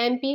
MP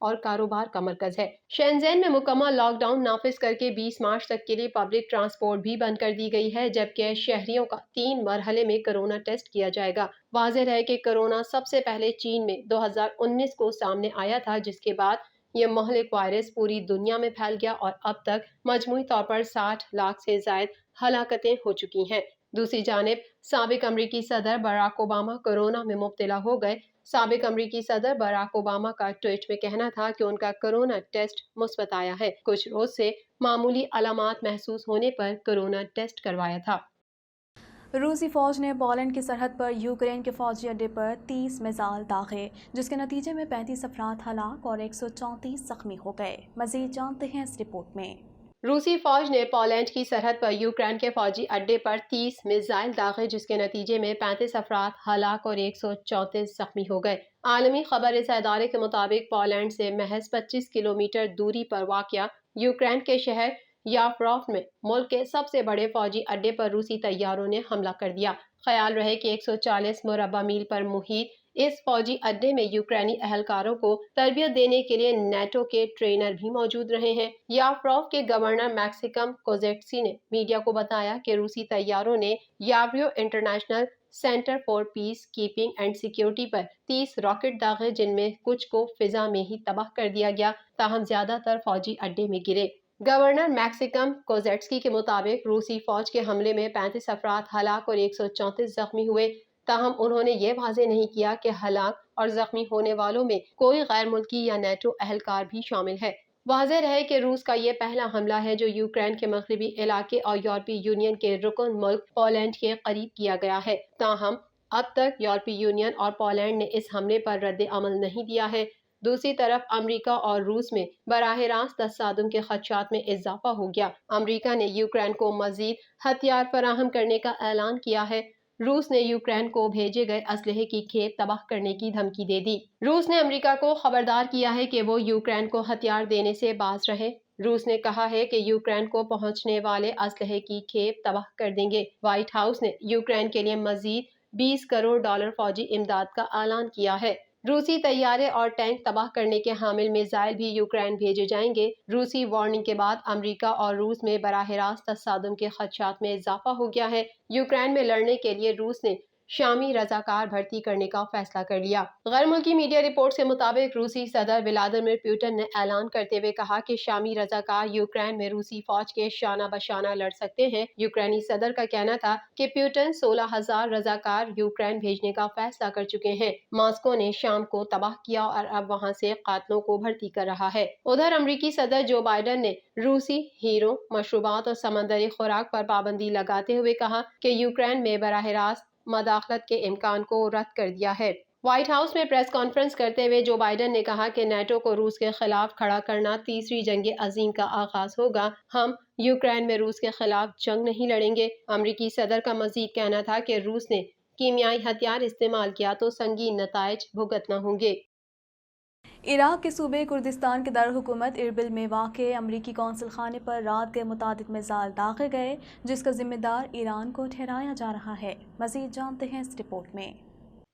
اور کاروبار کا مرکز ہے۔ شینزین میں مکمل لاک ڈاؤن نافذ کر کے 20 مارچ تک کے لیے پبلک ٹرانسپورٹ بھی بند کر دی گئی ہے، جبکہ شہریوں کا 3 مرحلے میں کورونا ٹیسٹ کیا جائے گا۔ واضح ہے کہ کورونا سب سے پہلے چین میں 2019 کو سامنے آیا تھا، جس کے بعد یہ مہلک وائرس پوری دنیا میں پھیل گیا اور اب تک مجموعی طور پر 60 لاکھ سے زائد ہلاکتیں ہو چکی ہیں۔ دوسری جانب سابق امریکی صدر براک اوباما کورونا میں مبتلا ہو گئے۔ سابق امریکی صدر براک اوباما کا ٹویٹ میں کہنا تھا کہ ان کا کورونا ٹیسٹ مثبت آیا ہے۔ کچھ روز سے معمولی علامات محسوس ہونے پر کورونا ٹیسٹ کروایا تھا۔ روسی فوج نے پولینڈ کی سرحد پر یوکرین کے فوجی اڈے پر 30 میزائل داغے، جس کے نتیجے میں 35 افراد ہلاک اور 134 زخمی ہو گئے۔ مزید جانتے ہیں اس رپورٹ میں۔ روسی فوج نے پولینڈ کی سرحد پر یوکرین کے فوجی اڈے پر 30 میزائل داغے، جس کے نتیجے میں 35 افراد ہلاک اور 134 زخمی ہو گئے۔ عالمی خبر رساں ادارے کے مطابق پولینڈ سے محض 25 کلومیٹر دوری پر واقع یوکرین کے شہر یافروف میں ملک کے سب سے بڑے فوجی اڈے پر روسی طیاروں نے حملہ کر دیا۔ خیال رہے کہ 140 مربع میل پر محیط اس فوجی اڈے میں یوکرینی اہلکاروں کو تربیت دینے کے لیے نیٹو کے ٹرینر بھی موجود رہے ہیں۔ یافروف کے گورنر میکسیکم کوزیٹسی نے میڈیا کو بتایا کہ روسی طیاروں نے Yavoriv international centre for peacekeeping and security پر 30 راکٹ داغے، جن میں کچھ کو فضا میں ہی تباہ کر دیا گیا، تاہم زیادہ تر فوجی اڈے میں گرے۔ گورنر میکسیکم کوزیٹسکی کے مطابق روسی فوج کے حملے میں 35 افراد ہلاک اور 134 زخمی ہوئے، تاہم انہوں نے یہ واضح نہیں کیا کہ ہلاک اور زخمی ہونے والوں میں کوئی غیر ملکی یا نیٹو اہلکار بھی شامل ہے۔ واضح رہے کہ روس کا یہ پہلا حملہ ہے جو یوکرین کے مغربی علاقے اور یورپی یونین کے رکن ملک پولینڈ کے قریب کیا گیا ہے، تاہم اب تک یورپی یونین اور پولینڈ نے اس حملے پر رد عمل نہیں دیا ہے۔ دوسری طرف امریکہ اور روس میں براہ راست تصادم کے خدشات میں اضافہ ہو گیا۔ امریکہ نے یوکرین کو مزید ہتھیار فراہم کرنے کا اعلان کیا ہے۔ روس نے یوکرین کو بھیجے گئے اسلحے کی کھیپ تباہ کرنے کی دھمکی دے دی۔ روس نے امریکہ کو خبردار کیا ہے کہ وہ یوکرین کو ہتھیار دینے سے باز رہے۔ روس نے کہا ہے کہ یوکرین کو پہنچنے والے اسلحے کی کھیپ تباہ کر دیں گے۔ وائٹ ہاؤس نے یوکرین کے لیے مزید $20 کروڑ فوجی امداد کا اعلان کیا ہے۔ روسی طیارے اور ٹینک تباہ کرنے کے حامل میزائل بھی یوکرین بھیجے جائیں گے۔ روسی وارننگ کے بعد امریکہ اور روس میں براہ راست تصادم کے خدشات میں اضافہ ہو گیا ہے۔ یوکرین میں لڑنے کے لیے روس نے شامی رضاکار بھرتی کرنے کا فیصلہ کر لیا۔ غیر ملکی میڈیا رپورٹس کے مطابق روسی صدر ولادیمیر پوٹن نے اعلان کرتے ہوئے کہا کہ شامی رضاکار یوکرین میں روسی فوج کے شانہ بشانہ لڑ سکتے ہیں۔ یوکرینی صدر کا کہنا تھا کہ پوٹن 16,000 رضاکار یوکرین بھیجنے کا فیصلہ کر چکے ہیں۔ ماسکو نے شام کو تباہ کیا اور اب وہاں سے قاتلوں کو بھرتی کر رہا ہے۔ ادھر امریکی صدر جو بائیڈن نے روسی ہیرو مشروبات اور سمندری خوراک پر پابندی لگاتے ہوئے کہا کہ یوکرین میں براہ راست مداخلت کے امکان کو رد کر دیا ہے۔ وائٹ ہاؤس میں پریس کانفرنس کرتے ہوئے جو بائیڈن نے کہا کہ نیٹو کو روس کے خلاف کھڑا کرنا تیسری جنگ عظیم کا آغاز ہوگا۔ ہم یوکرین میں روس کے خلاف جنگ نہیں لڑیں گے۔ امریکی صدر کا مزید کہنا تھا کہ روس نے کیمیائی ہتھیار استعمال کیا تو سنگین نتائج بھگتنا ہوں گے۔ عراق کے صوبے کردستان کے دارالحکومت اربل میں واقع امریکی قونصل خانے پر رات گئے متعدد میزائل داغے گئے، جس کا ذمہ دار ایران کو ٹھہرایا جا رہا ہے۔ مزید جانتے ہیں اس رپورٹ میں۔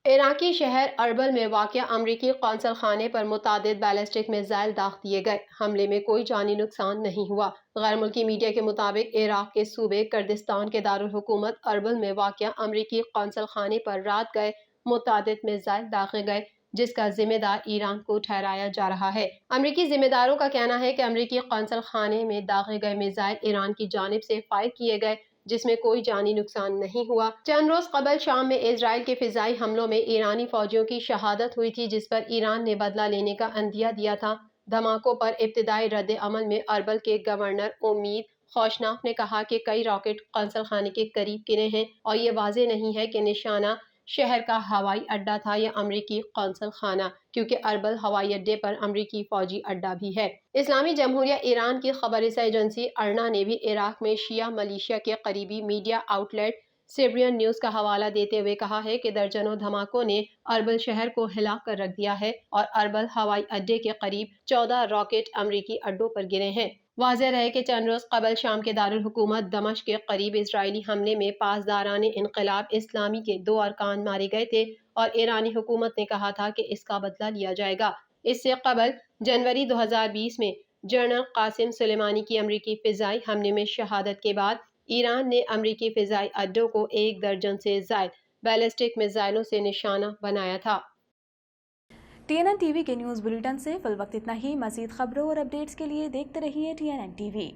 عراقی شہر اربل میں واقع امریکی قونصل خانے پر متعدد بیلسٹک میزائل داغ دیے گئے۔ حملے میں کوئی جانی نقصان نہیں ہوا۔ غیر ملکی میڈیا کے مطابق عراق کے صوبے کردستان کے دارالحکومت اربل میں واقع امریکی قونصل خانے پر رات گئے متعدد میزائل داغے گئے، جس کا ذمہ دار ایران کو ٹھہرایا جا رہا ہے۔ امریکی ذمہ داروں کا کہنا ہے کہ امریکی قونصل خانے میں داغے گئے میزائل ایران کی جانب سے فائر کیے گئے، جس میں کوئی جانی نقصان نہیں ہوا۔ چند روز قبل شام میں اسرائیل کے فضائی حملوں میں ایرانی فوجیوں کی شہادت ہوئی تھی، جس پر ایران نے بدلہ لینے کا عندیہ دیا تھا۔ دھماکوں پر ابتدائی رد عمل میں اربل کے گورنر امید خوشناک نے کہا کہ کئی راکٹ قونصل خانے کے قریب گرے ہیں اور یہ واضح نہیں ہے کہ نشانہ شہر کا ہوائی اڈہ تھا یا امریکی قونصل خانہ، کیونکہ اربل ہوائی اڈے پر امریکی فوجی اڈہ بھی ہے۔ اسلامی جمہوریہ ایران کی خبر رساں ایجنسی ارنا نے بھی عراق میں شیعہ ملیشیا کے قریبی media out late Sairbeen news کا حوالہ دیتے ہوئے کہا ہے کہ درجنوں دھماکوں نے اربل شہر کو ہلا کر رکھ دیا ہے اور اربل ہوائی اڈے کے قریب 14 راکٹ امریکی اڈوں پر گرے ہیں۔ واضح رہے کہ چند روز قبل شام کے دارالحکومت دمشق کے قریب اسرائیلی حملے میں پاسداران انقلاب اسلامی کے 2 ارکان مارے گئے تھے اور ایرانی حکومت نے کہا تھا کہ اس کا بدلہ لیا جائے گا۔ اس سے قبل جنوری 2020 میں جنرل قاسم سلیمانی کی امریکی فضائی حملے میں شہادت کے بعد ایران نے امریکی فضائی اڈوں کو 1 درجن سے زائد بیلسٹک میزائلوں سے نشانہ بنایا تھا۔ TNN TV کے نیوز بلیٹن سے فی الوقت اتنا ہی۔ مزید خبروں اور اپڈیٹس کے لیے دیکھتے رہیے TNN TV۔